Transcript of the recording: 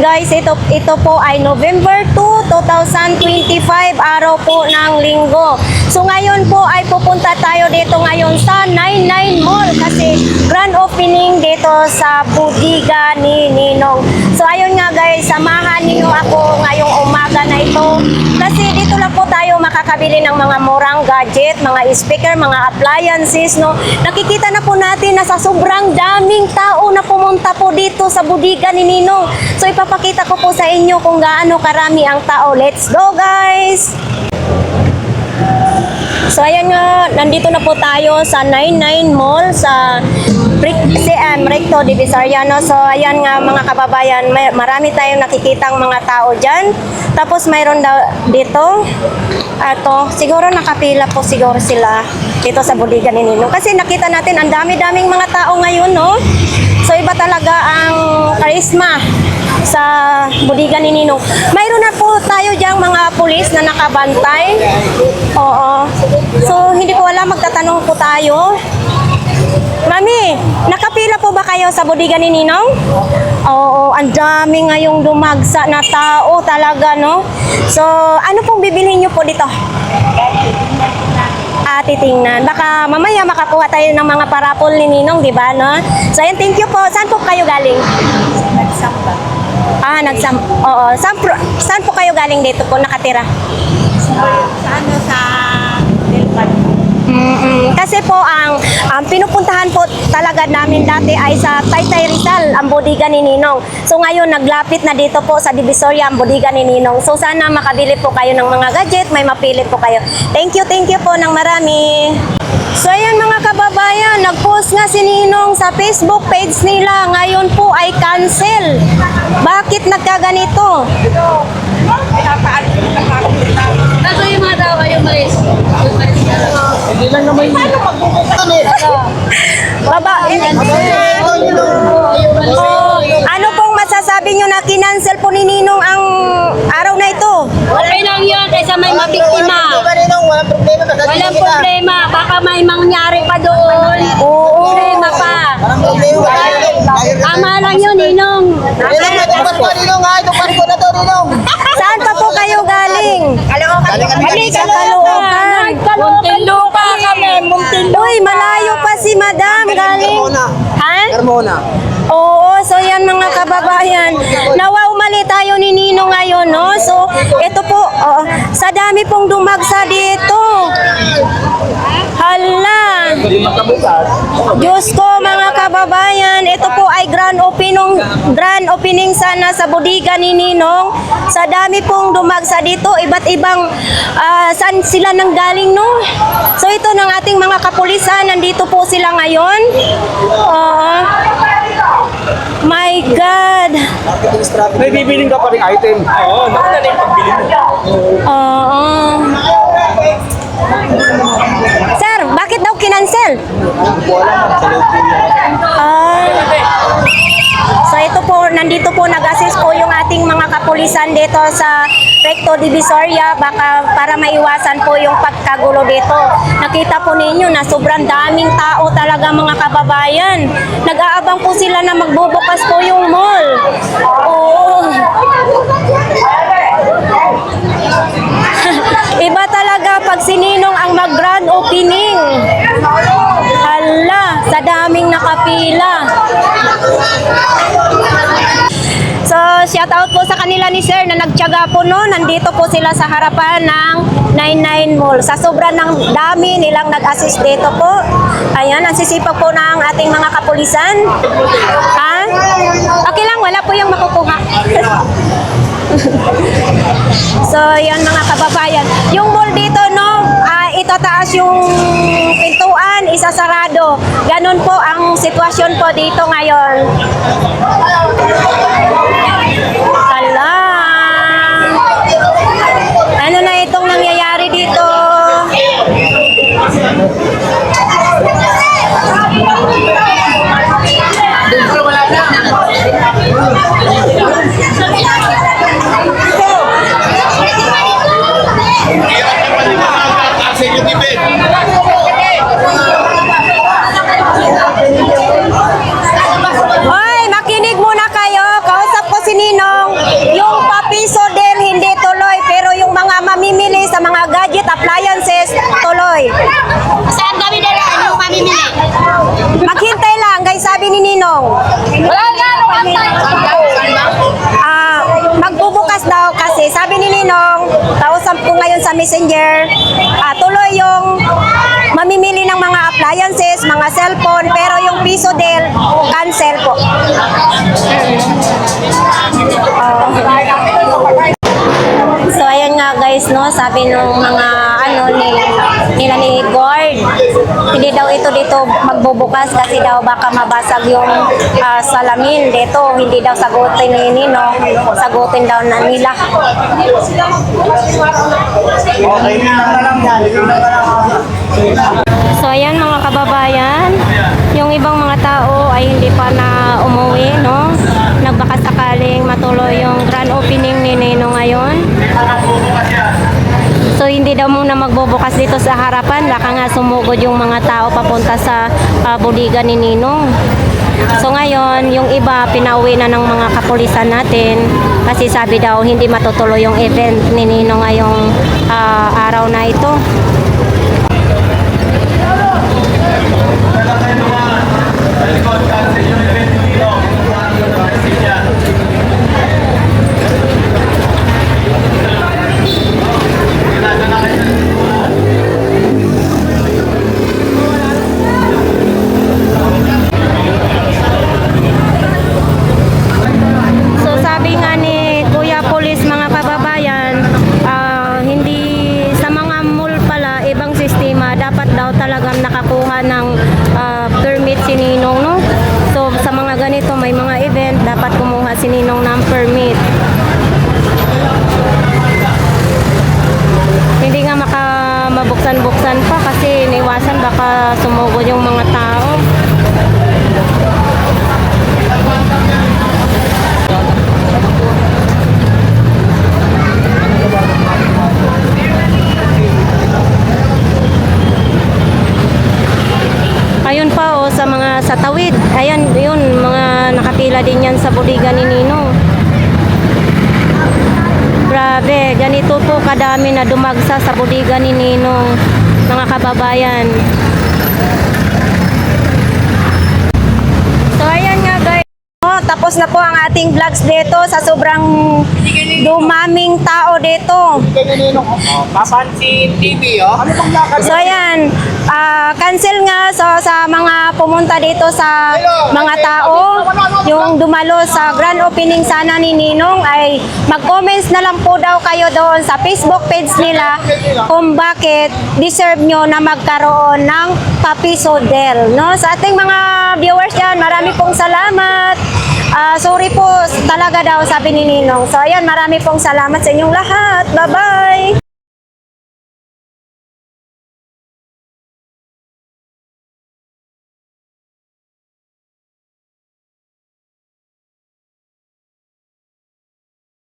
guys, ito po ay November 2, 2025, araw po ng linggo. So ngayon po ay pupunta tayo dito ngayon sa 99 Mall kasi grand opening dito sa bodega ni Ninong. So ayun nga guys, samahan niyo ako ngayong umaga na ito kasi dito lang po tayo makakabili ng mga murang gadget, mga speaker, mga appliances, no. Nakikita na po natin na sa sobrang daming tao na pumunta po dito sa bodega ni Ninong. So ipapakita ko po sa inyo kung gaano karami ang tao. Let's go guys! So ayan nga, nandito na po tayo sa 99 Mall sa Recto Divisoria, no? So ayan nga mga kababayan, marami tayong nakikitang mga tao dyan. Tapos mayroon daw dito, siguro nakapila po siguro sila dito sa bodega ni Ninong. Kasi nakita natin ang dami-daming mga tao ngayon, no? So iba talaga ang karisma sa bodega ni Ninong. Mayroon na po tayo diyang mga pulis na nakabantay. Oo. So hindi ko alam, magtatanong po tayo. Mami, nakapila po ba kayo sa bodega ni Ninong? Oo, ang dami ngayong dumagsa na tao talaga, no? So, ano pong bibilhin niyo po dito? Titingnan. Baka mamaya makakuha tayo ng mga parapol ni Ninong, di ba, no? So, ayan, thank you po. Saan po kayo galing? Nagsamba. Oo. Saan po kayo galing dito po nakatira? Sa Delpan. Kasi po ang pinupuntahan po talaga namin dati ay sa Taytay Rizal, ang bodega ni Ninong. So ngayon naglapit na dito po sa Divisoria ang bodega ni Ninong. So sana makabili po kayo ng mga gadget, may mapili po kayo. Thank you po ng marami. So ayan mga kababayan, nag-post nga si Ninong sa Facebook page nila. Ngayon po ay cancel. Bakit nagkaganito? Kaso yung mga tao kayo malis. Hindi lang naman yun. Ano pong masasabi nyo na kinancel po ni Ninong ang araw na ito? Okay lang yun kaysa may mabiktima. Walang problema. Baka may mangyari pa doon. Oo. Problema pa. Tama lang yun, Ninong. Saan pa po kayo galing? Sa Caloocan. Muntinlupa kami. Uy, malayo pa si Madam galing. Ha? Carmona. Oo, so yan mga kababayan. Nawaw mali tayo ni Ninong ngayon, no? So, ito po, sa dami pong dumagsa dito. Hala. Diyos ko mga kababayan, ito po ay grand opening sana sa bodega ni Ninong. Sa dami pong dumagsa dito, iba't ibang saan sila nanggaling, no? So ito ng ating mga kapulisan, nandito po sila ngayon. My God. May bibiling ka pa rin item. Oo, nakita na yung pagbili mo. Oo. Sir, bakit daw kinancel? So ito po, nandito po nag-assist po yung ating mga kapulisan dito sa Recto Divisoria, baka para maiwasan po yung pagkagulo dito. Nakita po ninyo na sobrang daming tao talaga mga kababayan. Nag-aabang po sila na magbubukas po yung mall. Oo. Iba talaga pag si Ninong ang mag-grand opening. Hala, sa daming nakapila. So, shout out po sa kanila ni Sir na nagtiyaga po no. Nandito po sila sa harapan ng 99 Mall. Sa sobra ng dami nilang nag-assist dito po. Ayan, ang sisipag po ng ating mga kapulisan. Ha? Okay lang, wala po yung makukuha. So, yan mga kababayan. Yung mall dito, no, itataas yung pintuan, isasarado. Ganon po ang sitwasyon po dito ngayon. Hala. Ano na itong nangyayari dito? Hoy, makinig muna kayo. Kausap ko si Ninong. Magbubukas daw kasi sabi ni Ninong, kausap ko ngayon sa Messenger, tuloy yung mamimili ng mga appliances, mga cellphone, pero yung piso del, cancel po. So ayan nga guys, no, sabi nung mga nila ni Gord, hindi daw ito dito magbubukas kasi daw baka mabasag yung salamin dito, hindi daw sagutin ni Nino, sagutin daw na nila. So ayan mga kababayan, yung ibang mga tao ay hindi pa na umuwi, no? Nagbaka sakaling matuloy yung grand opening ni Nino ngayon. So hindi daw muna magbubukas dito sa harapan, baka nga sumugod yung mga tao papunta sa budigan ni Ninong. So ngayon, yung iba pinauwi na ng mga kapulisan natin kasi sabi daw hindi matutuloy yung event ni Ninong ngayong araw na ito. So sabi nga ni Kuya Police mga kababayan, hindi sa mga mall pala, ibang sistema, dapat daw talagang nakakuha ng permit si Ninong, no? So sa mga ganito, may mga event, dapat kumuha si Ninong ng permit. Hindi nga mabuksan-buksan pa kasi iniwasan baka sumugod yung mga tao. Ayun pa sa mga sa tawid. Ayan, yun, mga nakapila din yan sa budigan ni Nino. Grabe, ganito po kadami na dumagsa sa budigan ni Ninong, mga kababayan. So ayan nga guys. Tapos na po ang ating vlogs dito sa sobrang dumaming tao dito. Papansin TV, oh. Ano bang lakad? So ayan, cancel nga sa mga pumunta dito sa mga tao, yung dumalo sa grand opening sana ni Ninong ay mag-comments na lang po daw kayo doon sa Facebook page nila kung bakit deserve nyo na magkaroon ng papiso del. No? Sa ating mga viewers yan, marami pong salamat. Sorry po talaga daw sabi ni Ninong. So ayan, marami pong salamat sa inyong lahat. Bye-bye!